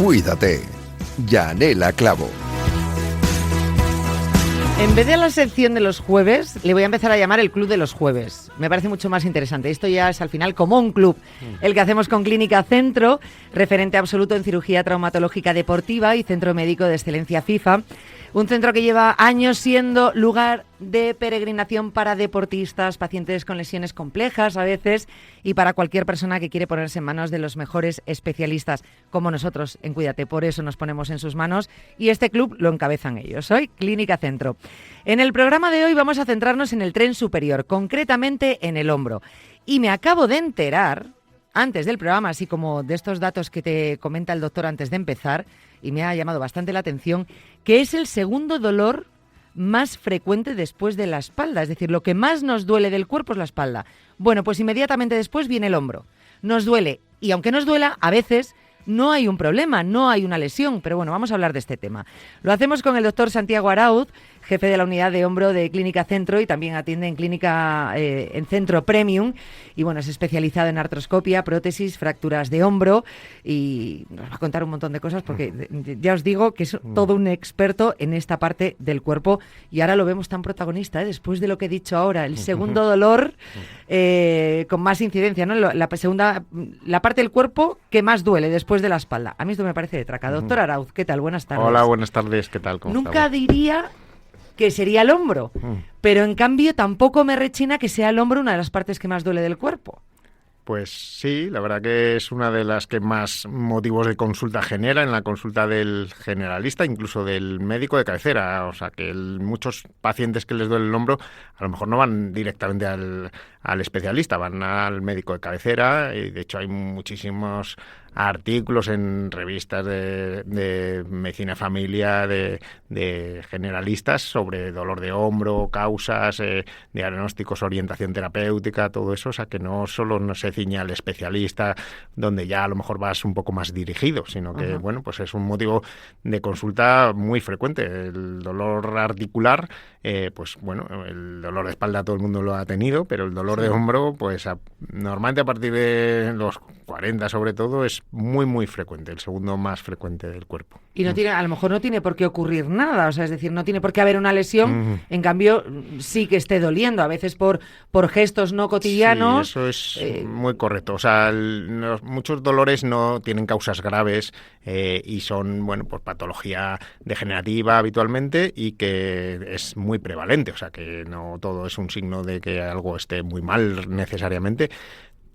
Cuídate. Yanela Clavo. En vez de la sección de los jueves, le voy a empezar a llamar el Club de los Jueves. Me parece mucho más interesante. Esto ya es al final como un club, el que hacemos con Clínica Centro, referente absoluto en cirugía traumatológica deportiva y centro médico de excelencia FIFA. Un centro que lleva años siendo lugar de peregrinación para deportistas, pacientes con lesiones complejas a veces y para cualquier persona que quiere ponerse en manos de los mejores especialistas, como nosotros en Cuídate. Por eso nos ponemos en sus manos y este club lo encabezan ellos. Hoy, Clínica Centro. En el programa de hoy vamos a centrarnos en el tren superior, concretamente en el hombro. Y me acabo de enterar, antes del programa, así como de estos datos que te comenta el doctor antes de empezar, y me ha llamado bastante la atención, que es el segundo dolor más frecuente después de la espalda. Es decir, lo que más nos duele del cuerpo es la espalda. Bueno, pues inmediatamente después viene el hombro. Nos duele, y aunque nos duela, a veces no hay un problema, no hay una lesión. Pero bueno, vamos a hablar de este tema. Lo hacemos con el doctor Santiago Arauz, jefe de la unidad de hombro de Clínica Centro y también atiende en Clínica en Centro Premium. Y bueno, es especializado en artroscopia, prótesis, fracturas de hombro y nos va a contar un montón de cosas porque ya os digo que es todo un experto en esta parte del cuerpo y ahora lo vemos tan protagonista, después de lo que he dicho ahora, el segundo dolor con más incidencia, ¿no? La parte del cuerpo que más duele después de la espalda. A mí esto me parece de traca. Doctor Arauz, ¿qué tal? Buenas tardes. Hola, buenas tardes. ¿Qué tal? ¿Cómo Nunca estamos? diría que sería el hombro, pero en cambio tampoco me rechina que sea el hombro una de las partes que más duele del cuerpo. Pues sí, la verdad que es una de las que más motivos de consulta genera en la consulta del generalista, incluso del médico de cabecera. O sea, que muchos pacientes que les duele el hombro a lo mejor no van directamente al especialista, van al médico de cabecera y de hecho hay muchísimos artículos en revistas de medicina familia, de generalistas sobre dolor de hombro, causas, diagnósticos, orientación terapéutica, todo eso. O sea, que no solo no se ciñe al especialista, donde ya a lo mejor vas un poco más dirigido, sino que, bueno, pues es un motivo de consulta muy frecuente. El dolor articular, pues bueno, el dolor de espalda todo el mundo lo ha tenido, pero el dolor de hombro, pues normalmente a partir de los 40 sobre todo, es muy, muy frecuente, el segundo más frecuente del cuerpo. Y no tiene, a lo mejor no tiene por qué ocurrir nada, o sea, es decir, no tiene por qué haber una lesión, en cambio sí que esté doliendo, a veces por gestos no cotidianos. Sí, eso es muy correcto. O sea, muchos dolores no tienen causas graves y son, bueno, pues patología degenerativa habitualmente y que es muy prevalente, o sea, que no todo es un signo de que algo esté muy mal necesariamente.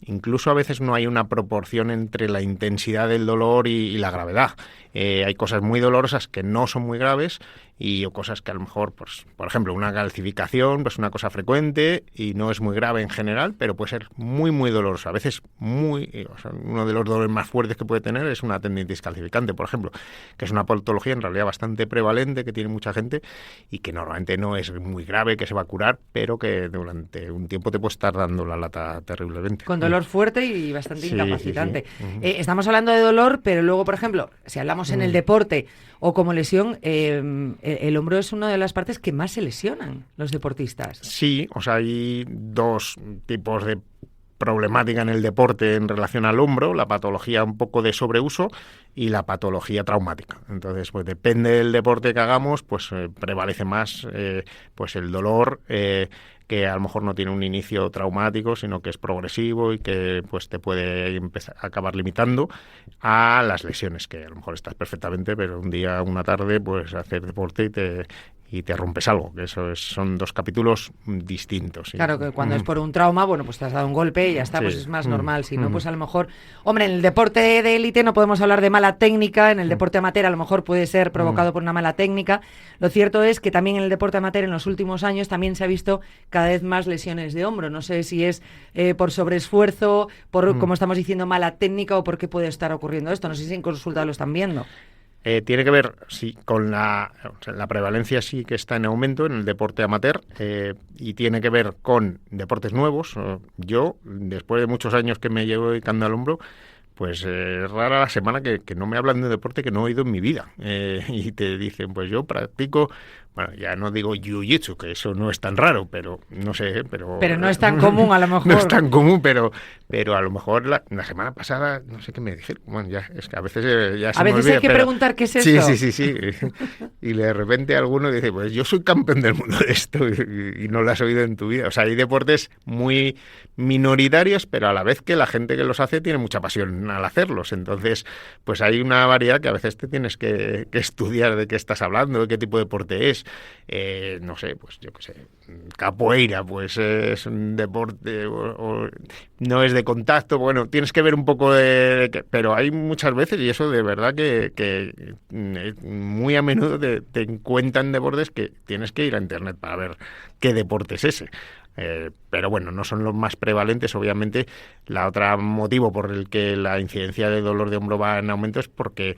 Incluso a veces no hay una proporción entre la intensidad del dolor y la gravedad. Hay cosas muy dolorosas que no son muy graves y cosas que a lo mejor, pues, por ejemplo, una calcificación, pues una cosa frecuente y no es muy grave en general, pero puede ser muy, muy dolorosa. A veces o sea, uno de los dolores más fuertes que puede tener es una tendinitis calcificante, por ejemplo, que es una patología en realidad bastante prevalente que tiene mucha gente y que normalmente no es muy grave, que se va a curar, pero que durante un tiempo te puede estar dando la lata terriblemente. Con dolor fuerte y bastante incapacitante. Sí. Estamos hablando de dolor, pero luego, por ejemplo, si hablamos en el deporte o como lesión, el hombro es una de las partes que más se lesionan los deportistas. Sí, o sea, hay dos tipos de problemática en el deporte en relación al hombro, la patología un poco de sobreuso y la patología traumática. Entonces, pues depende del deporte que hagamos, pues prevalece más pues el dolor que a lo mejor no tiene un inicio traumático, sino que es progresivo y que pues te puede acabar limitando a las lesiones, que a lo mejor estás perfectamente, pero un día, una tarde, pues hacer deporte y te rompes algo, que son dos capítulos distintos. ¿Sí? Claro, que cuando es por un trauma, bueno, pues te has dado un golpe y ya está, pues es más normal. Si no, pues a lo mejor... Hombre, en el deporte de élite no podemos hablar de mala técnica, en el deporte amateur a lo mejor puede ser provocado por una mala técnica. Lo cierto es que también en el deporte amateur en los últimos años también se ha visto cada vez más lesiones de hombro. No sé si es por sobreesfuerzo, por, como estamos diciendo, mala técnica o por qué puede estar ocurriendo esto. No sé si en consulta lo están viendo. Tiene que ver con la prevalencia sí que está en aumento en el deporte amateur y tiene que ver con deportes nuevos. Yo, después de muchos años que me llevo dedicando al hombro, pues es rara la semana que no me hablan de un deporte que no he oído en mi vida y te dicen, pues yo practico bueno, ya no digo jiu-jitsu, que eso no es tan raro, pero no sé, pero... Pero no es tan común, a lo mejor. No es tan común, pero a lo mejor la semana pasada, no sé qué me dijeron, bueno, ya, es que a veces ya se me olvida. A veces hay que preguntar qué es eso. Sí. Y de repente alguno dice, pues yo soy campeón del mundo de esto, y no lo has oído en tu vida. O sea, hay deportes muy minoritarios, pero a la vez que la gente que los hace tiene mucha pasión al hacerlos. Entonces, pues hay una variedad que a veces te tienes que estudiar de qué estás hablando, de qué tipo de deporte es. No sé, pues yo qué sé, capoeira, pues es un deporte o no es de contacto, bueno, tienes que ver un poco pero hay muchas veces, y eso de verdad que muy a menudo te cuentan deportes que tienes que ir a internet para ver qué deporte es ese. Pero bueno, no son los más prevalentes. Obviamente, la otra motivo por el que la incidencia de dolor de hombro va en aumento es porque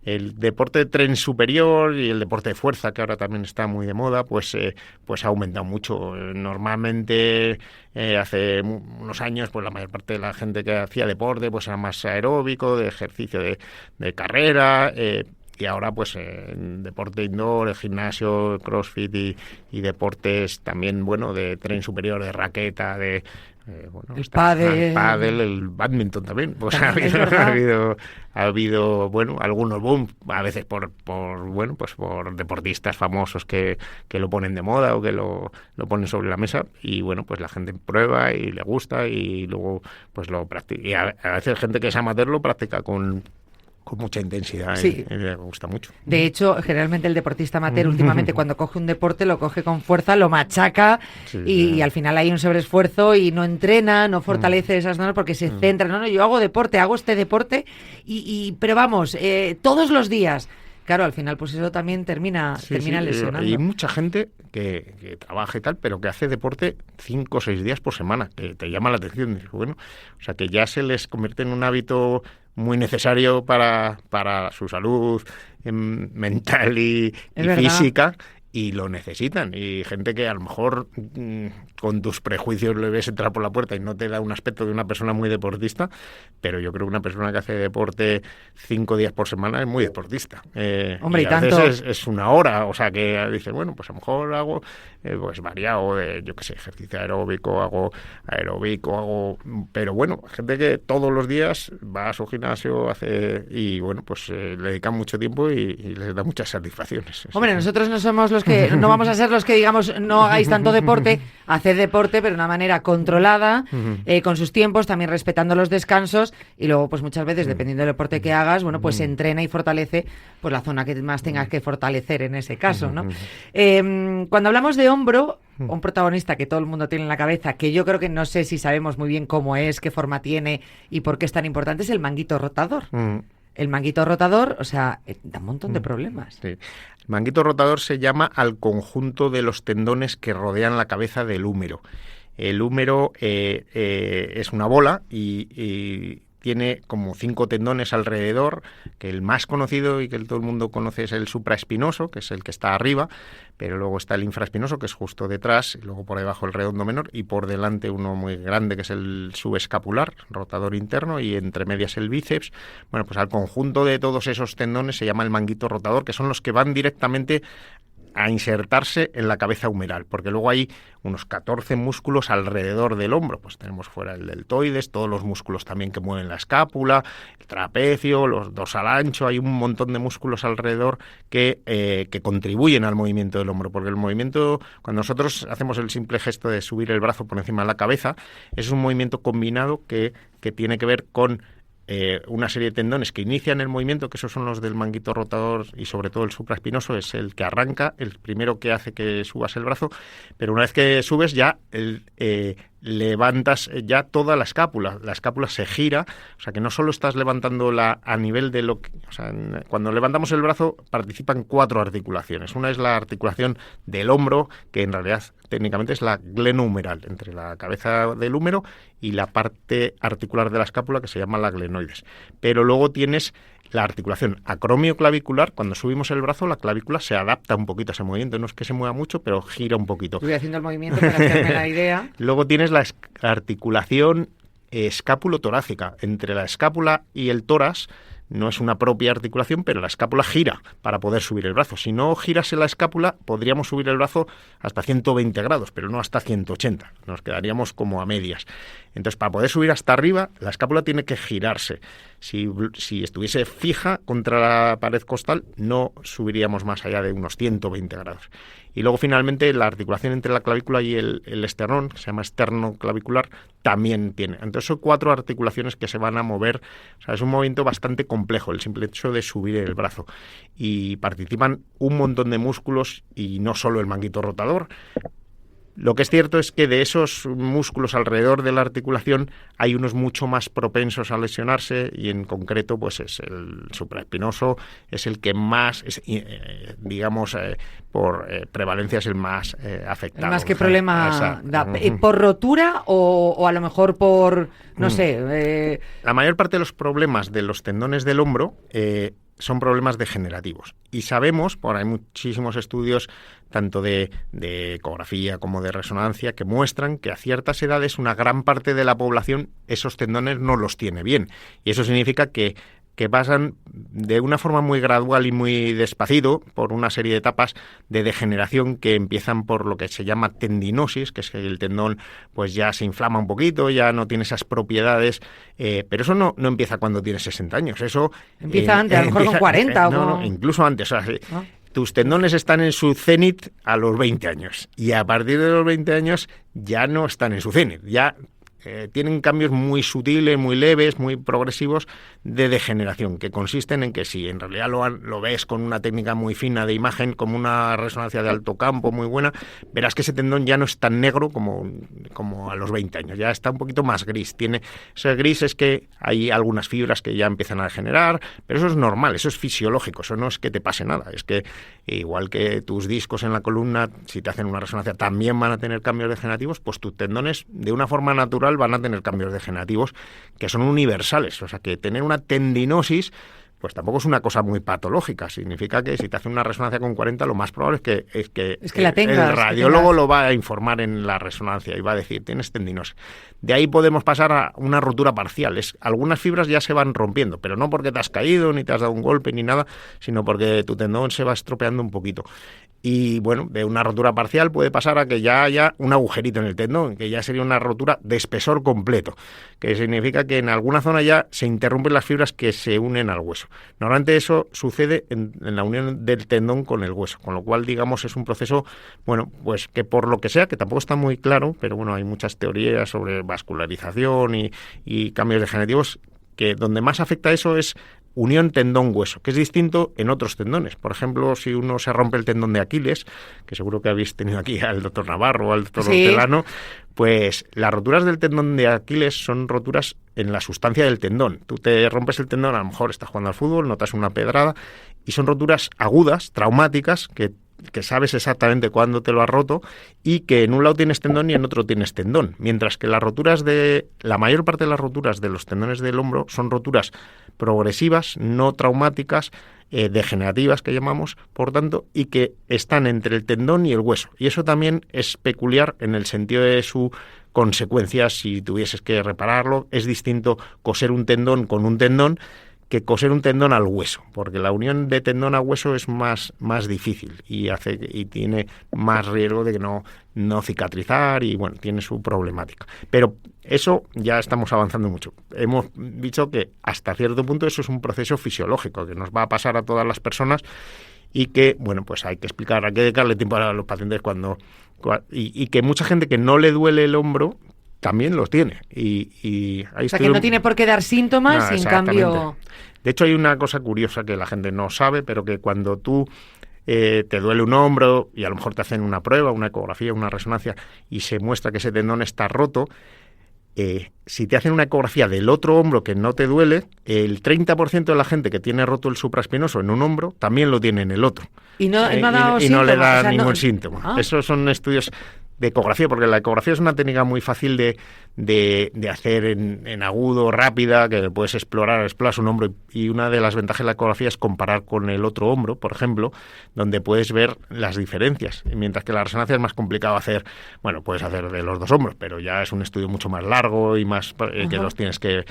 el deporte de tren superior y el deporte de fuerza, que ahora también está muy de moda, pues ha aumentado mucho. Normalmente, hace unos años, pues la mayor parte de la gente que hacía deporte pues era más aeróbico, de ejercicio de carrera, y ahora pues en deporte indoor, el gimnasio, crossfit y deportes también, bueno, de tren superior, de raqueta, de... el pádel, el bádminton también. Pues también ha habido bueno, algunos boom, a veces por deportistas famosos que lo ponen de moda o que lo ponen sobre la mesa, y bueno, pues la gente prueba y le gusta y luego pues lo practica. Y a veces gente que es amateur lo practica con mucha intensidad. Sí. Y me gusta mucho. De hecho, generalmente el deportista amateur últimamente cuando coge un deporte lo coge con fuerza, lo machaca y al final hay un sobreesfuerzo y no entrena, no fortalece esas zonas porque se centra. No, yo hago deporte, hago este deporte pero vamos, todos los días. Claro, al final pues eso también termina lesionando. Hay mucha gente que trabaja y tal, pero que hace deporte 5 o 6 días por semana, que te llama la atención. Bueno, o sea, que ya se les convierte en un hábito muy necesario para su salud mental y física, y lo necesitan. Y gente que a lo mejor con tus prejuicios le ves entrar por la puerta y no te da un aspecto de una persona muy deportista, pero yo creo que una persona que hace deporte 5 días por semana es muy deportista. Hombre, y a tanto. veces es una hora, o sea que dices, bueno, pues a lo mejor hago pues variado, yo qué sé, ejercicio aeróbico, pero bueno, gente que todos los días va a su gimnasio, y bueno, pues le dedican mucho tiempo y les da muchas satisfacciones. Hombre, nosotros no somos los que, no vamos a ser los que digamos no hagáis tanto deporte, haced deporte, pero de una manera controlada, con sus tiempos, también respetando los descansos, y luego pues muchas veces, dependiendo del deporte que hagas, bueno, pues se entrena y fortalece pues la zona que más tengas que fortalecer en ese caso, ¿no? Cuando hablamos de hombro, un protagonista que todo el mundo tiene en la cabeza, que yo creo que no sé si sabemos muy bien cómo es, qué forma tiene y por qué es tan importante, es el manguito rotador. El manguito rotador, o sea, da un montón de problemas. Sí. El manguito rotador se llama al conjunto de los tendones que rodean la cabeza del húmero. El húmero es una bola y tiene como 5 tendones alrededor, que el más conocido y que todo el mundo conoce es el supraespinoso, que es el que está arriba, pero luego está el infraespinoso, que es justo detrás, y luego por debajo el redondo menor, y por delante uno muy grande, que es el subescapular, rotador interno, y entre medias el bíceps. Bueno, pues al conjunto de todos esos tendones se llama el manguito rotador, que son los que van directamente a insertarse en la cabeza humeral, porque luego hay unos 14 músculos alrededor del hombro. Pues tenemos fuera el deltoides, todos los músculos también que mueven la escápula, el trapecio, los dorsal ancho, hay un montón de músculos alrededor que contribuyen al movimiento del hombro, porque el movimiento, cuando nosotros hacemos el simple gesto de subir el brazo por encima de la cabeza, es un movimiento combinado que tiene que ver con una serie de tendones que inician el movimiento, que esos son los del manguito rotador y sobre todo el supraespinoso, es el que arranca, el primero que hace que subas el brazo, pero una vez que subes ya levantas ya toda la escápula se gira, o sea que no solo estás levantándola a nivel de lo que, o sea, cuando levantamos el brazo participan 4 articulaciones. Una es la articulación del hombro, que en realidad técnicamente es la glenohumeral, entre la cabeza del húmero y la parte articular de la escápula, que se llama la glenoides. Pero luego tienes la articulación acromioclavicular. Cuando subimos el brazo, la clavícula se adapta un poquito a ese movimiento. No es que se mueva mucho, pero gira un poquito. Estoy haciendo el movimiento para hacerme la idea. Luego tienes la articulación escápulo-torácica. Entre la escápula y el tórax no es una propia articulación, pero la escápula gira para poder subir el brazo. Si no girase la escápula, podríamos subir el brazo hasta 120 grados, pero no hasta 180. Nos quedaríamos como a medias. Entonces, para poder subir hasta arriba, la escápula tiene que girarse. Si estuviese fija contra la pared costal, no subiríamos más allá de unos 120 grados. Y luego, finalmente, la articulación entre la clavícula y el esternón, que se llama esternoclavicular, también tiene. Entonces, son 4 articulaciones que se van a mover. O sea, es un movimiento bastante complejo, el simple hecho de subir el brazo. Y participan un montón de músculos y no solo el manguito rotador. Lo que es cierto es que de esos músculos alrededor de la articulación hay unos mucho más propensos a lesionarse y en concreto pues es el supraespinoso, es el que más, por prevalencia es el más afectado. El más que problema da. ¿Por rotura o a lo mejor por, no sé? La mayor parte de los problemas de los tendones del hombro son problemas degenerativos. Y sabemos, hay muchísimos estudios, tanto de ecografía como de resonancia, que muestran que a ciertas edades una gran parte de la población esos tendones no los tiene bien. Y eso significa que pasan de una forma muy gradual y muy despacito por una serie de etapas de degeneración que empiezan por lo que se llama tendinosis, que es que el tendón pues ya se inflama un poquito, ya no tiene esas propiedades, pero eso no empieza cuando tienes 60 años, eso... Empieza antes, a lo mejor con 40 o con... No, incluso antes, o sea, tus tendones están en su cenit a los 20 años y a partir de los 20 años ya no están en su cenit, ya... tienen cambios muy sutiles, muy leves, muy progresivos de degeneración, que consisten en que si en realidad lo ves con una técnica muy fina de imagen, como una resonancia de alto campo muy buena, verás que ese tendón ya no es tan negro como a los 20 años, ya está un poquito más gris. Ese gris es que hay algunas fibras que ya empiezan a degenerar, pero eso es normal, eso es fisiológico, eso no es que te pase nada, es que igual que tus discos en la columna, si te hacen una resonancia también van a tener cambios degenerativos, pues tus tendones de una forma natural van a tener cambios degenerativos que son universales. O sea, que tener una tendinosis pues tampoco es una cosa muy patológica. Significa que si te hacen una resonancia con 40, lo más probable es que la tengas, el radiólogo lo va a informar en la resonancia y va a decir, tienes tendinosis. De ahí podemos pasar a una rotura parcial. Algunas fibras ya se van rompiendo, pero no porque te has caído, ni te has dado un golpe, ni nada, sino porque tu tendón se va estropeando un poquito. Y bueno, de una rotura parcial puede pasar a que ya haya un agujerito en el tendón, que ya sería una rotura de espesor completo, que significa que en alguna zona ya se interrumpen las fibras que se unen al hueso. Normalmente eso sucede en la unión del tendón con el hueso, con lo cual, digamos, es un proceso, bueno, pues que por lo que sea, que tampoco está muy claro, pero bueno, hay muchas teorías sobre vascularización y cambios degenerativos, que donde más afecta eso es unión tendón-hueso, que es distinto en otros tendones. Por ejemplo, si uno se rompe el tendón de Aquiles, que seguro que habéis tenido aquí al doctor Navarro o al doctor Hortelano, pues las roturas del tendón de Aquiles son roturas en la sustancia del tendón. Tú te rompes el tendón, a lo mejor estás jugando al fútbol, notas una pedrada, y son roturas agudas, traumáticas, que sabes exactamente cuándo te lo has roto y que en un lado tienes tendón y en otro tienes tendón. Mientras que la mayor parte de las roturas de los tendones del hombro son roturas progresivas, no traumáticas, degenerativas que llamamos, por tanto, y que están entre el tendón y el hueso. Y eso también es peculiar en el sentido de su consecuencia si tuvieses que repararlo. Es distinto coser un tendón con un tendón que coser un tendón al hueso, porque la unión de tendón a hueso es más difícil y tiene más riesgo de que no cicatrizar y bueno, tiene su problemática. Pero eso ya estamos avanzando mucho. Hemos dicho que hasta cierto punto eso es un proceso fisiológico que nos va a pasar a todas las personas y que, bueno, pues hay que explicar, hay que dedicarle tiempo a los pacientes y que mucha gente que no le duele el hombro también los tiene. O sea, que no tiene por qué dar síntomas, en cambio... De hecho, hay una cosa curiosa que la gente no sabe, pero que cuando tú te duele un hombro y a lo mejor te hacen una prueba, una ecografía, una resonancia, y se muestra que ese tendón está roto, si te hacen una ecografía del otro hombro que no te duele, el 30% de la gente que tiene roto el supraespinoso en un hombro también lo tiene en el otro. Y no le da ningún síntoma. Esos son estudios ecografía, porque la ecografía es una técnica muy fácil de hacer en agudo, rápida, que puedes exploras un hombro, y una de las ventajas de la ecografía es comparar con el otro hombro, por ejemplo, donde puedes ver las diferencias, mientras que la resonancia es más complicado hacer, bueno, puedes hacer de los dos hombros, pero ya es un estudio mucho más largo y más que los tienes que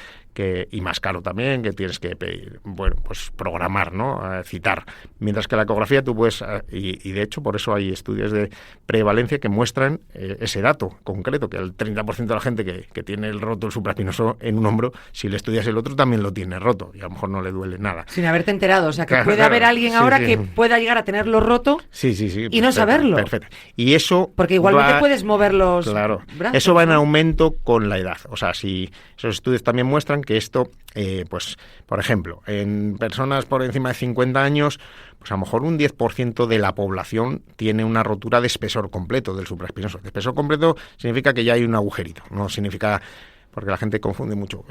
y más caro también, que tienes que pedir, bueno, pues programar, ¿no? Citar. Mientras que la ecografía tú puedes, y de hecho por eso hay estudios de prevalencia que muestran ese dato concreto, que el 30% de la gente que tiene el roto el supraespinoso en un hombro, si le estudias el otro también lo tiene roto y a lo mejor no le duele nada. Sin haberte enterado, o sea que puede haber alguien ahora que pueda llegar a tenerlo roto y no saberlo. Perfecto. Y eso porque igualmente puedes mover los brazos. Eso va en aumento con la edad. O sea, si esos estudios también muestran que esto, pues, por ejemplo, en personas por encima de 50 años, pues a lo mejor un 10% de la población tiene una rotura de espesor completo del supraespinoso. De espesor completo significa que ya hay un agujerito, no significa, porque la gente confunde mucho,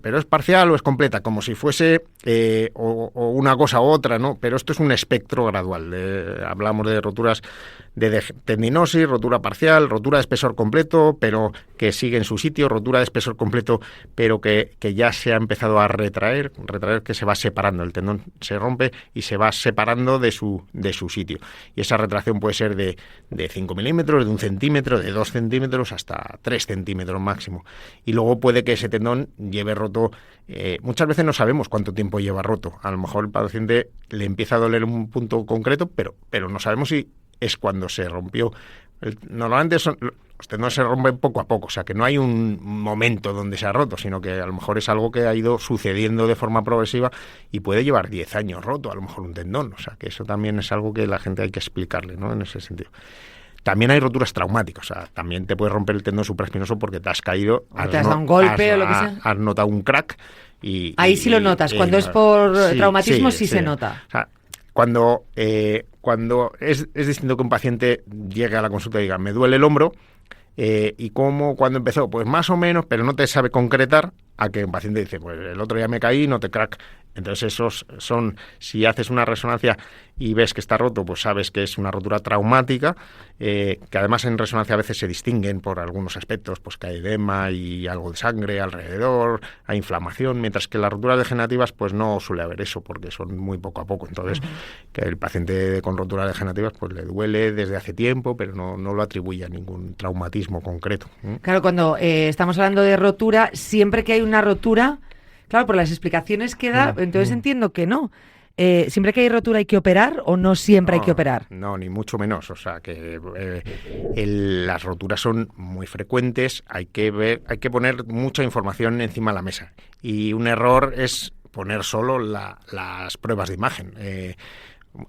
pero es parcial o es completa, como si fuese o una cosa u otra, ¿no? Pero esto es un espectro gradual. Hablamos de roturas de tendinosis, rotura parcial, rotura de espesor completo, pero que sigue en su sitio, rotura de espesor completo, pero que ya se ha empezado a retraer que se va separando, el tendón se rompe y se va separando de su sitio. Y esa retracción puede ser de 5 milímetros, de 1 centímetro, de 2 centímetros hasta 3 centímetros máximo. Y luego puede que ese tendón lleve roto, muchas veces no sabemos cuánto tiempo lleva roto. A lo mejor el paciente le empieza a doler un punto concreto, pero no sabemos si es cuando se rompió. Normalmente los tendones se rompen poco a poco, o sea que no hay un momento donde se ha roto, sino que a lo mejor es algo que ha ido sucediendo de forma progresiva y puede llevar 10 años roto, a lo mejor un tendón. O sea que eso también es algo que la gente hay que explicarle, ¿no? En ese sentido. También hay roturas traumáticas, o sea, también te puedes romper el tendón supraespinoso porque te has caído, te has dado un golpe o lo que sea. Has notado un crack ahí sí lo notas, cuando es por traumatismo sí se nota. O sea, cuando es distinto que un paciente llegue a la consulta y diga, me duele el hombro, ¿y cómo, cuándo empezó? Pues más o menos, pero no te sabe concretar, a que un paciente dice, pues el otro día me caí, noté crack. Entonces esos son, si haces una resonancia y ves que está roto, pues sabes que es una rotura traumática, que además en resonancia a veces se distinguen por algunos aspectos, pues que hay edema y algo de sangre alrededor, hay inflamación, mientras que las roturas degenerativas pues no suele haber eso, porque son muy poco a poco. Entonces, que el paciente con roturas degenerativas pues le duele desde hace tiempo, pero no lo atribuye a ningún traumatismo concreto. Claro, cuando estamos hablando de rotura, siempre que hay una rotura, claro, por las explicaciones que da, entonces entiendo que no. ¿Siempre que hay rotura hay que operar o no siempre hay que operar? No, ni mucho menos. O sea, que las roturas son muy frecuentes, hay que poner mucha información encima de la mesa. Y un error es poner solo las pruebas de imagen.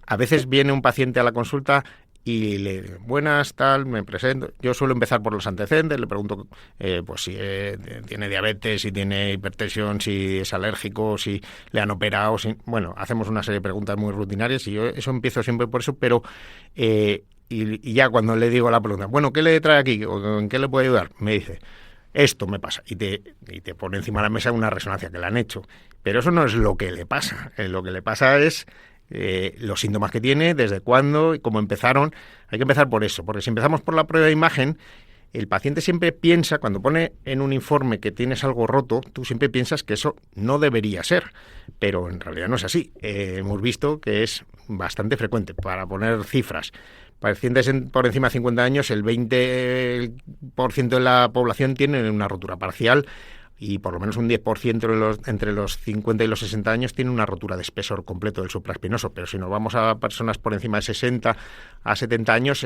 A veces viene un paciente a la consulta y le digo, buenas, tal, me presento. Yo suelo empezar por los antecedentes, le pregunto pues si tiene diabetes, si tiene hipertensión, si es alérgico, si le han operado. Bueno, hacemos una serie de preguntas muy rutinarias y yo eso empiezo siempre por eso, pero y ya cuando le digo la pregunta, bueno, ¿qué le trae aquí? ¿O en qué le puede ayudar? Me dice, esto me pasa. Y te pone encima de la mesa una resonancia que le han hecho. Pero eso no es lo que le pasa. Lo que le pasa es los síntomas que tiene, desde cuándo y cómo empezaron. Hay que empezar por eso, porque si empezamos por la prueba de imagen, el paciente siempre piensa, cuando pone en un informe que tienes algo roto, tú siempre piensas que eso no debería ser, pero en realidad no es así. Hemos visto que es bastante frecuente. Para poner cifras, pacientes por encima de 50 años, el 20% de la población tiene una rotura parcial, y por lo menos un 10% entre los 50 y los 60 años tiene una rotura de espesor completo del supraespinoso. Pero si nos vamos a personas por encima de 60 a 70 años,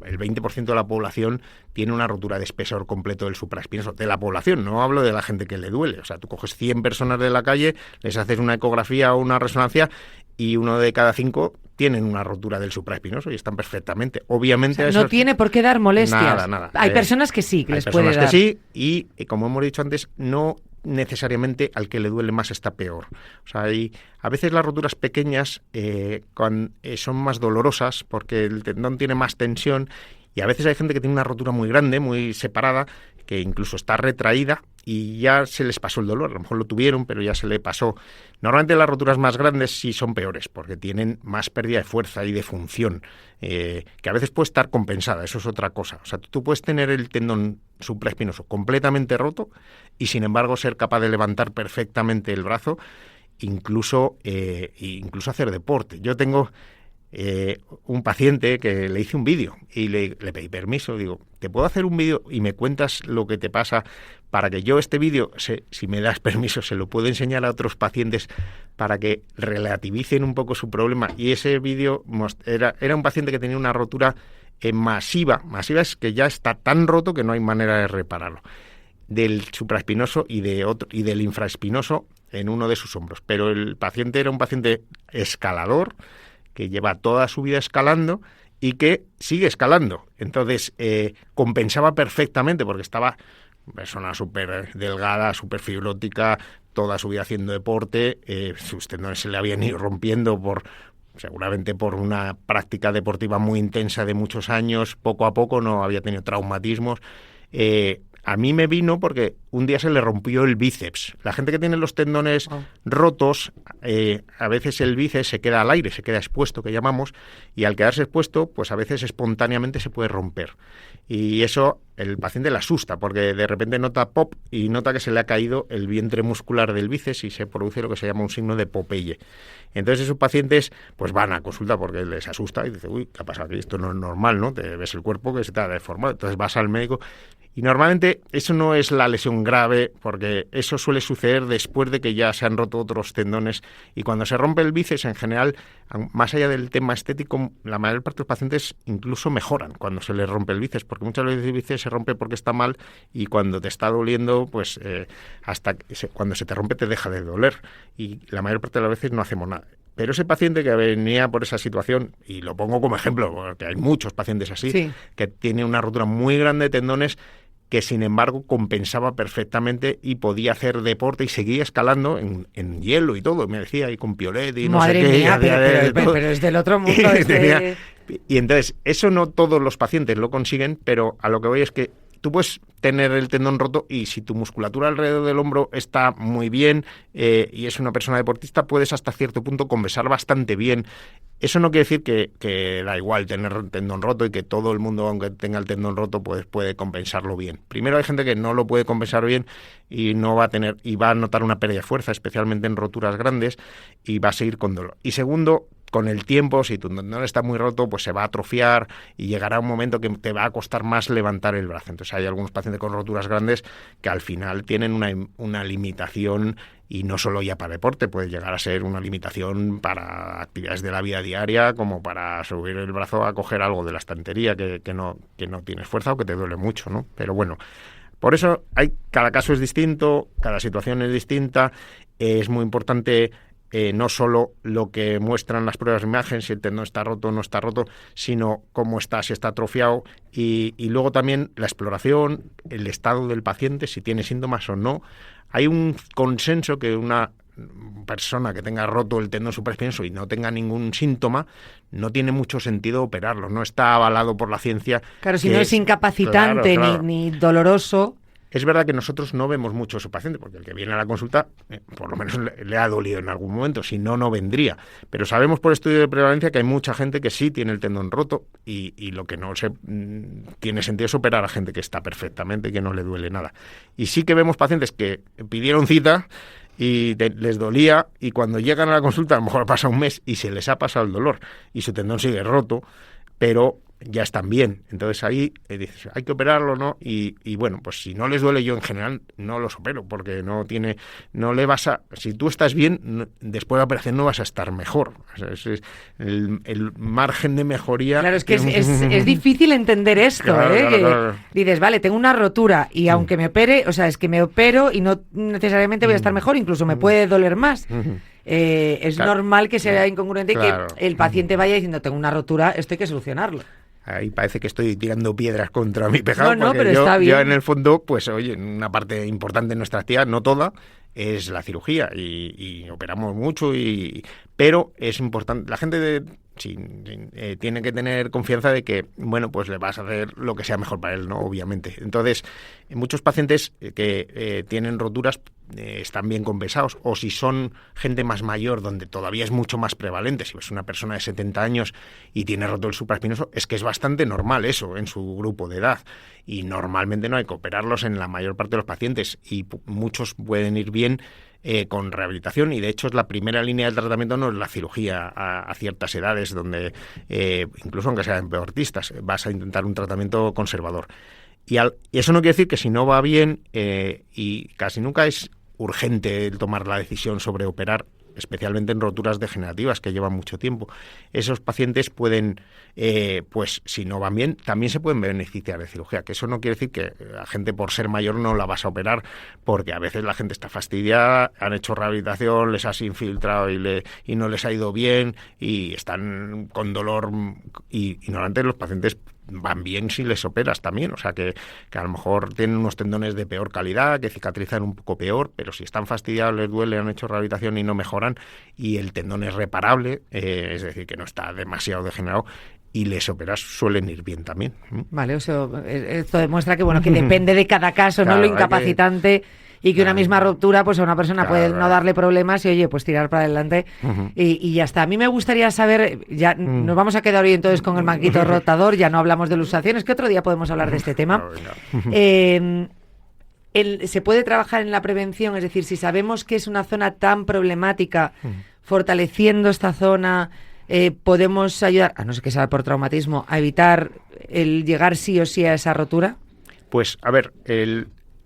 el 20% de la población tiene una rotura de espesor completo del supraespinoso. De la población, no hablo de la gente que le duele. O sea, tú coges 100 personas de la calle, les haces una ecografía o una resonancia y 1 de cada 5 tienen una rotura del supraespinoso y están perfectamente. Obviamente, o sea, no tiene por qué dar molestias. Nada. Hay personas que sí, que les puede dar. Hay personas que sí, y como hemos dicho antes, no necesariamente al que le duele más está peor. O sea, a veces las roturas pequeñas son más dolorosas porque el tendón tiene más tensión, y a veces hay gente que tiene una rotura muy grande, muy separada, que incluso está retraída y ya se les pasó el dolor. A lo mejor lo tuvieron, pero ya se le pasó. Normalmente las roturas más grandes sí son peores, porque tienen más pérdida de fuerza y de función, que a veces puede estar compensada, eso es otra cosa. O sea, tú puedes tener el tendón supraespinoso completamente roto y, sin embargo, ser capaz de levantar perfectamente el brazo, incluso hacer deporte. Yo tengo un paciente que le hice un vídeo y le pedí permiso, digo, ¿te puedo hacer un vídeo y me cuentas lo que te pasa para que yo este vídeo, si me das permiso, se lo puedo enseñar a otros pacientes para que relativicen un poco su problema? Y ese vídeo era un paciente que tenía una rotura masiva es que ya está tan roto que no hay manera de repararlo, del supraespinoso y del infraespinoso en uno de sus hombros. Pero el paciente era un paciente escalador, que lleva toda su vida escalando y que sigue escalando. Entonces, compensaba perfectamente porque estaba persona súper delgada, súper fibrótica, toda su vida haciendo deporte, sus tendones se le habían ido rompiendo seguramente por una práctica deportiva muy intensa de muchos años, poco a poco, no había tenido traumatismos. A mí me vino porque un día se le rompió el bíceps. La gente que tiene los tendones rotos, a veces el bíceps se queda al aire, se queda expuesto, que llamamos, y al quedarse expuesto, pues a veces espontáneamente se puede romper. Y eso el paciente le asusta, porque de repente nota pop y nota que se le ha caído el vientre muscular del bíceps y se produce lo que se llama un signo de Popeye. Entonces esos pacientes pues van a consulta porque les asusta y dicen, uy, ¿qué ha pasado aquí? Esto no es normal, ¿no? Te ves el cuerpo que se te ha deformado. Entonces vas al médico. Y normalmente eso no es la lesión grave, porque eso suele suceder después de que ya se han roto otros tendones. Y cuando se rompe el bíceps, en general, más allá del tema estético, la mayor parte de los pacientes incluso mejoran cuando se les rompe el bíceps, porque muchas veces el bíceps se rompe porque está mal y cuando te está doliendo, pues cuando se te rompe te deja de doler. Y la mayor parte de las veces no hacemos nada. Pero ese paciente que venía por esa situación, y lo pongo como ejemplo, porque hay muchos pacientes así, sí, que tiene una rotura muy grande de tendones, que sin embargo compensaba perfectamente y podía hacer deporte y seguía escalando en hielo y todo, me decía, y con piolet y no sé qué. Mía, pero es del otro mundo. Y entonces, eso no todos los pacientes lo consiguen, pero a lo que voy es que tú puedes tener el tendón roto y si tu musculatura alrededor del hombro está muy bien y es una persona deportista, puedes hasta cierto punto compensar bastante bien. Eso no quiere decir que da igual tener el tendón roto y que todo el mundo, aunque tenga el tendón roto, pues puede compensarlo bien. Primero, hay gente que no lo puede compensar bien y no va a tener y va a notar una pérdida de fuerza, especialmente en roturas grandes, y va a seguir con dolor. Y segundo, con el tiempo, si tu tendón está muy roto, pues se va a atrofiar y llegará un momento que te va a costar más levantar el brazo. Entonces hay algunos pacientes con roturas grandes que al final tienen una limitación, y no solo ya para deporte, puede llegar a ser una limitación para actividades de la vida diaria, como para subir el brazo a coger algo de la estantería que no tienes fuerza o que te duele mucho, ¿no? Pero bueno, por eso cada caso es distinto, cada situación es distinta, es muy importante no solo lo que muestran las pruebas de imagen, si el tendón está roto o no está roto, sino cómo está, si está atrofiado, y luego también la exploración, el estado del paciente, si tiene síntomas o no. Hay un consenso que una persona que tenga roto el tendón supraespinoso y no tenga ningún síntoma, no tiene mucho sentido operarlo, no está avalado por la ciencia. Claro, si no es incapacitante, claro. Ni doloroso. Es verdad que nosotros no vemos mucho a su paciente, porque el que viene a la consulta, por lo menos le ha dolido en algún momento, si no, no vendría. Pero sabemos por estudio de prevalencia que hay mucha gente que sí tiene el tendón roto y lo que no tiene sentido es operar a gente que está perfectamente y que no le duele nada. Y sí que vemos pacientes que pidieron cita y les dolía, y cuando llegan a la consulta a lo mejor pasa un mes y se les ha pasado el dolor y su tendón sigue roto, pero ya están bien. Entonces ahí dices, hay que operarlo, ¿no? Y bueno, pues si no les duele, yo en general no los opero, porque si tú estás bien, después de la operación no vas a estar mejor. O sea, el margen de mejoría. Claro, es que es difícil entender esto, claro. Dices, vale, tengo una rotura y aunque me opere, o sea, es que me opero y no necesariamente voy a estar mejor, incluso me puede doler más. Es normal que sea incongruente, claro, que el paciente vaya diciendo, tengo una rotura, esto hay que solucionarlo. Ahí parece que estoy tirando piedras contra mi tejado, no, porque pero está bien. Yo en el fondo, pues oye, una parte importante de nuestra actividad, no toda, es la cirugía y operamos mucho, Pero es importante, la gente tiene que tener confianza de que, bueno, pues le vas a hacer lo que sea mejor para él, ¿no? Obviamente. Entonces, muchos pacientes que tienen roturas están bien compensados, o si son gente más mayor, donde todavía es mucho más prevalente, si es una persona de 70 años y tiene roto el supraespinoso, es que es bastante normal eso en su grupo de edad, y normalmente no hay que operarlos en la mayor parte de los pacientes, y muchos pueden ir bien con rehabilitación, y de hecho es la primera línea del tratamiento, no es la cirugía a ciertas edades, donde incluso aunque sean deportistas, vas a intentar un tratamiento conservador. Y eso no quiere decir que si no va bien, y casi nunca es urgente el tomar la decisión sobre operar, especialmente en roturas degenerativas que llevan mucho tiempo. Esos pacientes pueden, pues si no van bien, también se pueden beneficiar de cirugía, que eso no quiere decir que la gente por ser mayor no la vas a operar, porque a veces la gente está fastidiada, han hecho rehabilitación, les has infiltrado y no les ha ido bien y están con dolor, y normalmente los pacientes van bien si les operas también, o sea que a lo mejor tienen unos tendones de peor calidad, que cicatrizan un poco peor, pero si están fastidiados, les duele, han hecho rehabilitación y no mejoran, y el tendón es reparable, es decir, que no está demasiado degenerado, y les operas, suelen ir bien también. Vale, o sea, esto demuestra que bueno, que depende de cada caso, claro, no lo incapacitante. Y que una misma ruptura, pues a una persona puede no darle problemas y, oye, pues tirar para adelante y ya está. A mí me gustaría saber, ya nos vamos a quedar hoy entonces con el manguito rotador, ya no hablamos de luxaciones, que otro día podemos hablar de este tema. ¿Se puede trabajar en la prevención? Es decir, si sabemos que es una zona tan problemática, fortaleciendo esta zona, ¿podemos ayudar, a no ser que sea por traumatismo, a evitar el llegar sí o sí a esa rotura? Pues, a ver,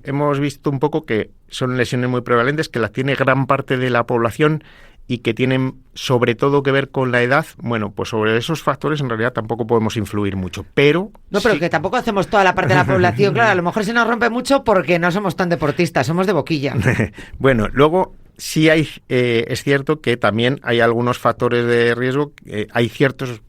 hemos visto un poco que son lesiones muy prevalentes, que las tiene gran parte de la población y que tienen sobre todo que ver con la edad. Bueno, pues sobre esos factores en realidad tampoco podemos influir mucho, pero... No, pero sí, que tampoco hacemos toda la parte de la población, claro, a lo mejor se nos rompe mucho porque no somos tan deportistas, somos de boquilla. Bueno, luego sí hay, es cierto que también hay algunos factores de riesgo, hay ciertos...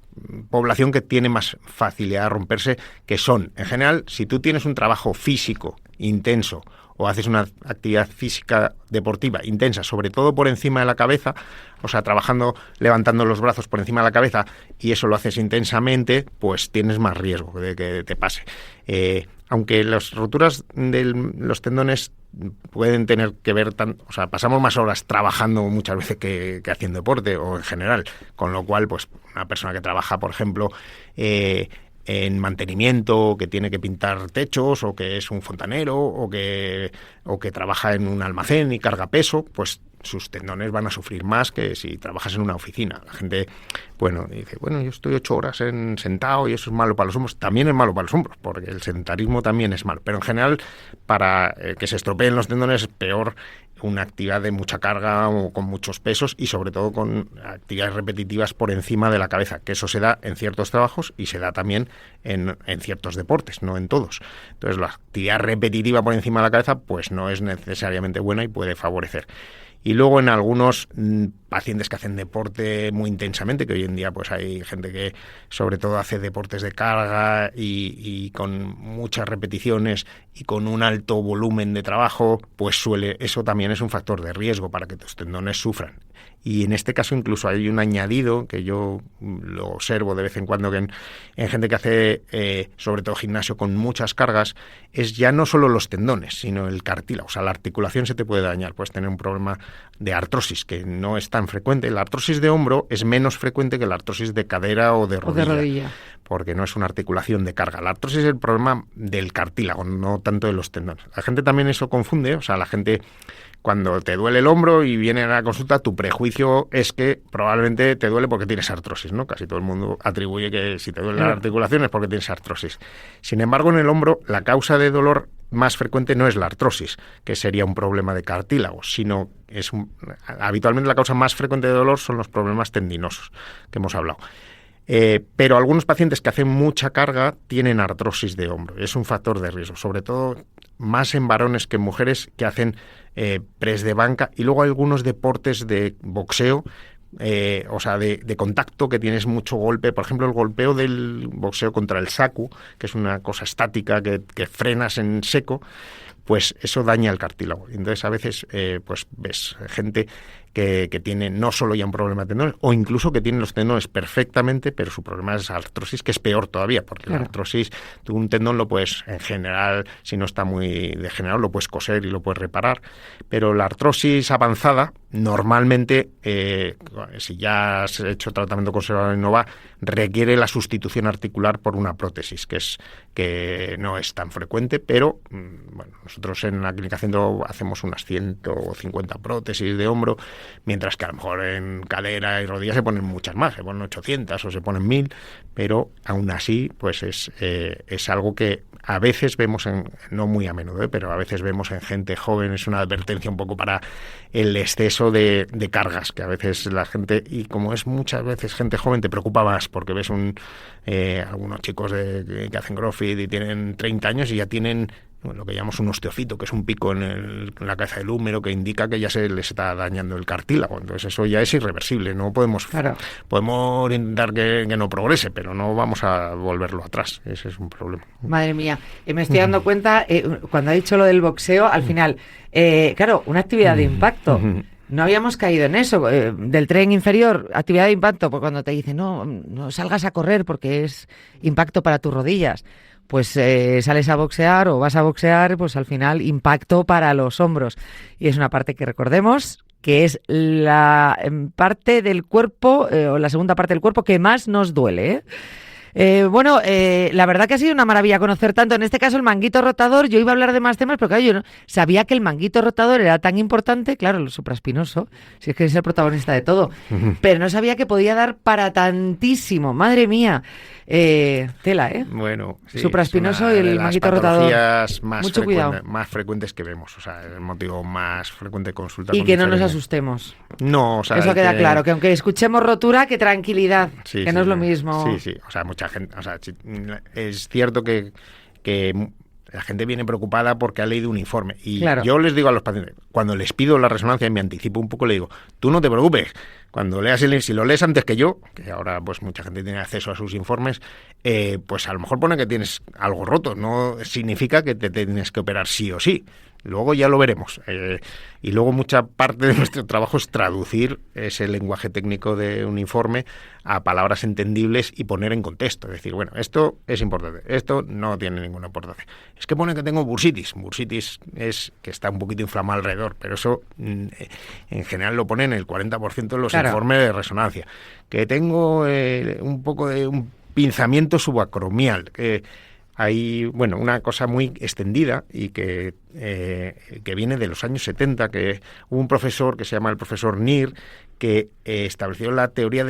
población que tiene más facilidad de romperse, que son, en general, si tú tienes un trabajo físico intenso o haces una actividad física deportiva intensa, sobre todo por encima de la cabeza, o sea, trabajando, levantando los brazos por encima de la cabeza, y eso lo haces intensamente, pues tienes más riesgo de que te pase. Aunque las roturas de los tendones pueden tener que ver, o sea, pasamos más horas trabajando muchas veces que haciendo deporte o en general, con lo cual, pues una persona que trabaja, por ejemplo, en mantenimiento, que tiene que pintar techos, o que es un fontanero, o que trabaja en un almacén y carga peso, pues sus tendones van a sufrir más que si trabajas en una oficina. La gente, bueno, dice, bueno, yo estoy 8 horas sentado y eso es malo para los hombros. También es malo para los hombros, porque el sedentarismo también es malo. Pero en general, para que se estropeen los tendones es peor una actividad de mucha carga o con muchos pesos, y sobre todo con actividades repetitivas por encima de la cabeza, que eso se da en ciertos trabajos y se da también en ciertos deportes, no en todos. Entonces la actividad repetitiva por encima de la cabeza pues no es necesariamente buena y puede favorecer. Y luego en algunos pacientes que hacen deporte muy intensamente, que hoy en día pues hay gente que sobre todo hace deportes de carga y con muchas repeticiones y con un alto volumen de trabajo, pues eso también es un factor de riesgo para que tus tendones sufran. Y en este caso incluso hay un añadido que yo lo observo de vez en cuando, que en gente que hace sobre todo gimnasio con muchas cargas, es ya no solo los tendones, sino el cartílago. O sea, la articulación se te puede dañar, puedes tener un problema de artrosis, que no es tan frecuente. La artrosis de hombro es menos frecuente que la artrosis de cadera o de rodilla, porque no es una articulación de carga. La artrosis es el problema del cartílago, no tanto de los tendones. La gente también eso confunde, o sea, la gente... Cuando te duele el hombro y viene a la consulta, tu prejuicio es que probablemente te duele porque tienes artrosis, ¿no? Casi todo el mundo atribuye que si te duele la articulación es porque tienes artrosis. Sin embargo, en el hombro, la causa de dolor más frecuente no es la artrosis, que sería un problema de cartílago, sino habitualmente la causa más frecuente de dolor son los problemas tendinosos que hemos hablado. Pero algunos pacientes que hacen mucha carga tienen artrosis de hombro. Es un factor de riesgo, sobre todo más en varones que en mujeres que hacen press de banca, y luego algunos deportes de boxeo, o sea, de contacto, que tienes mucho golpe. Por ejemplo, el golpeo del boxeo contra el saku, que es una cosa estática que frenas en seco, pues eso daña el cartílago. Entonces a veces pues ves gente que tiene no solo ya un problema de tendones, o incluso que tiene los tendones perfectamente, pero su problema es artrosis, que es peor todavía, porque la artrosis, tú un tendón lo puedes, en general, si no está muy degenerado, lo puedes coser y lo puedes reparar, pero la artrosis avanzada, normalmente, si ya has hecho tratamiento conservador y no va, requiere la sustitución articular por una prótesis, que no es tan frecuente, pero bueno, nosotros en la Clínica Centro hacemos unas 150 prótesis de hombro, mientras que a lo mejor en cadera y rodilla se ponen muchas más, se ponen 800 o se ponen 1000, pero aún así pues es algo que a veces vemos, no muy a menudo, pero a veces vemos en gente joven. Es una advertencia un poco para el exceso de cargas, que a veces la gente, y como es muchas veces gente joven, te preocupa más, porque ves algunos chicos que hacen CrossFit y tienen 30 años y ya tienen lo que llamamos un osteofito, que es un pico en la cabeza del húmero que indica que ya se les está dañando el cartílago. Entonces eso ya es irreversible. No podemos intentar que no progrese, pero no vamos a volverlo atrás. Ese es un problema. Madre mía, me estoy dando cuenta, cuando ha dicho lo del boxeo, al final, claro, una actividad de impacto. No habíamos caído en eso, del tren inferior, actividad de impacto, pues cuando te dicen no salgas a correr porque es impacto para tus rodillas. Pues sales a boxear o vas a boxear, pues al final impacto para los hombros. Y es una parte que recordemos que es la parte del cuerpo, o la segunda parte del cuerpo que más nos duele, la verdad que ha sido una maravilla conocer tanto, en este caso el manguito rotador. Yo iba a hablar de más temas, pero claro, yo no sabía que el manguito rotador era tan importante, claro, el supraespinoso, si es que es el protagonista de todo, pero no sabía que podía dar para tantísimo, madre mía. Tela, Bueno, sí, supraespinoso y el manguito rotador. Mucho cuidado. Más frecuentes que vemos, o sea, el motivo más frecuente de consulta. Y que no nos asustemos. No, o sea, eso queda claro, que aunque escuchemos rotura, que tranquilidad, que no es lo mismo. Sí, o sea, mucha gente, o sea, es cierto que la gente viene preocupada porque ha leído un informe. Y yo les digo a los pacientes, cuando les pido la resonancia y me anticipo un poco, le digo, tú no te preocupes, cuando leas si lo lees antes que yo, que ahora pues mucha gente tiene acceso a sus informes, pues a lo mejor pone que tienes algo roto, no significa que te tienes que operar sí o sí. Luego ya lo veremos. Y luego mucha parte de nuestro trabajo es traducir ese lenguaje técnico de un informe a palabras entendibles y poner en contexto. Es decir, bueno, esto es importante, esto no tiene ninguna importancia. Es que pone que tengo bursitis. Bursitis es que está un poquito inflamado alrededor, pero eso en general lo pone en el 40% de los informes de resonancia. Que tengo un poco de un pinzamiento subacromial, que hay, bueno, una cosa muy extendida y que viene de los años 70, que hubo un profesor que se llama el profesor Neer, que estableció la teoría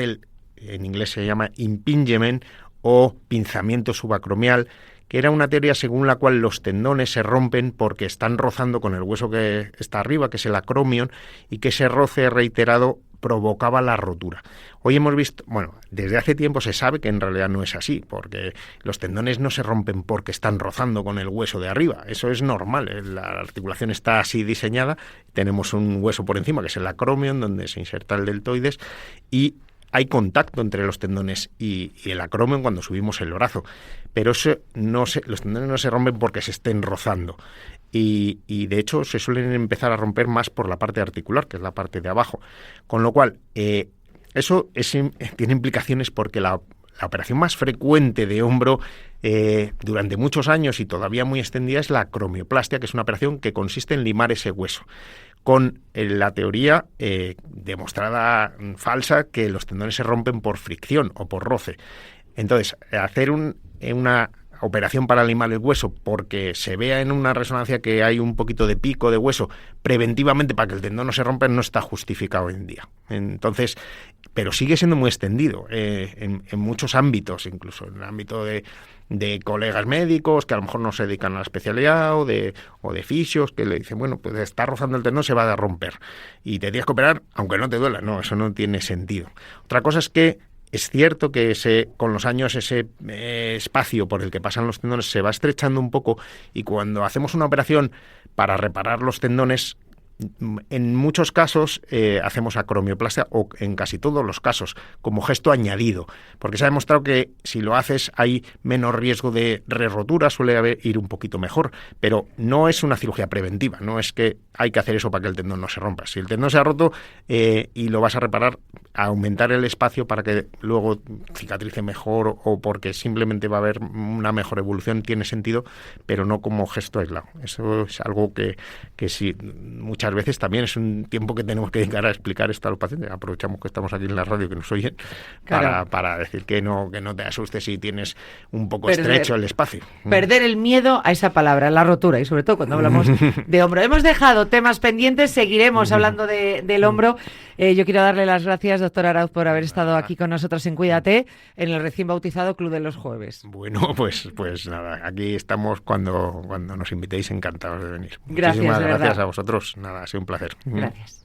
en inglés se llama impingement o pinzamiento subacromial, que era una teoría según la cual los tendones se rompen porque están rozando con el hueso que está arriba, que es el acromion, y que ese roce reiterado provocaba la rotura. Hoy hemos visto, bueno, desde hace tiempo se sabe que en realidad no es así, porque los tendones no se rompen porque están rozando con el hueso de arriba. Eso es normal, la articulación está así diseñada, tenemos un hueso por encima, que es el acromion, donde se inserta el deltoides, y hay contacto entre los tendones y el acromion cuando subimos el brazo, pero los tendones no se rompen porque se estén rozando. Y de hecho se suelen empezar a romper más por la parte articular, que es la parte de abajo. Con lo cual, eso tiene implicaciones porque la operación más frecuente de hombro durante muchos años y todavía muy extendida es la acromioplastia, que es una operación que consiste en limar ese hueso, con la teoría demostrada falsa que los tendones se rompen por fricción o por roce. Entonces, hacer una operación para limar el hueso porque se vea en una resonancia que hay un poquito de pico de hueso preventivamente para que el tendón no se rompa no está justificado hoy en día. Entonces, pero sigue siendo muy extendido en muchos ámbitos, incluso en el ámbito de colegas médicos que a lo mejor no se dedican a la especialidad o de fisios que le dicen, bueno, pues está rozando el tendón, se va a romper y te tienes que operar aunque no te duela. No, eso no tiene sentido. Otra cosa es que es cierto que con los años ese espacio por el que pasan los tendones se va estrechando un poco y cuando hacemos una operación para reparar los tendones En muchos casos hacemos acromioplastia, o en casi todos los casos, como gesto añadido, porque se ha demostrado que si lo haces hay menos riesgo de re-rotura, suele ir un poquito mejor, pero no es una cirugía preventiva, no es que hay que hacer eso para que el tendón no se rompa. Si el tendón se ha roto y lo vas a reparar, aumentar el espacio para que luego cicatrice mejor o porque simplemente va a haber una mejor evolución, tiene sentido, pero no como gesto aislado. Eso es algo que sí, muchas veces también es un tiempo que tenemos que dedicar a explicar esto a los pacientes. Aprovechamos que estamos aquí en la radio, que nos oyen, claro, para decir que no te asustes si tienes un poco estrecho el espacio. Perder el miedo a esa palabra, la rotura, y sobre todo cuando hablamos de hombro. Hemos dejado temas pendientes, seguiremos hablando del hombro. Yo quiero darle las gracias, doctor Arauz, por haber estado aquí con nosotros en Cuídate, en el recién bautizado Club de los Jueves. Bueno, pues nada, aquí estamos cuando nos invitéis, encantados de venir. Gracias, Muchísimas de gracias verdad a vosotros. Nada, ha sido un placer. Gracias.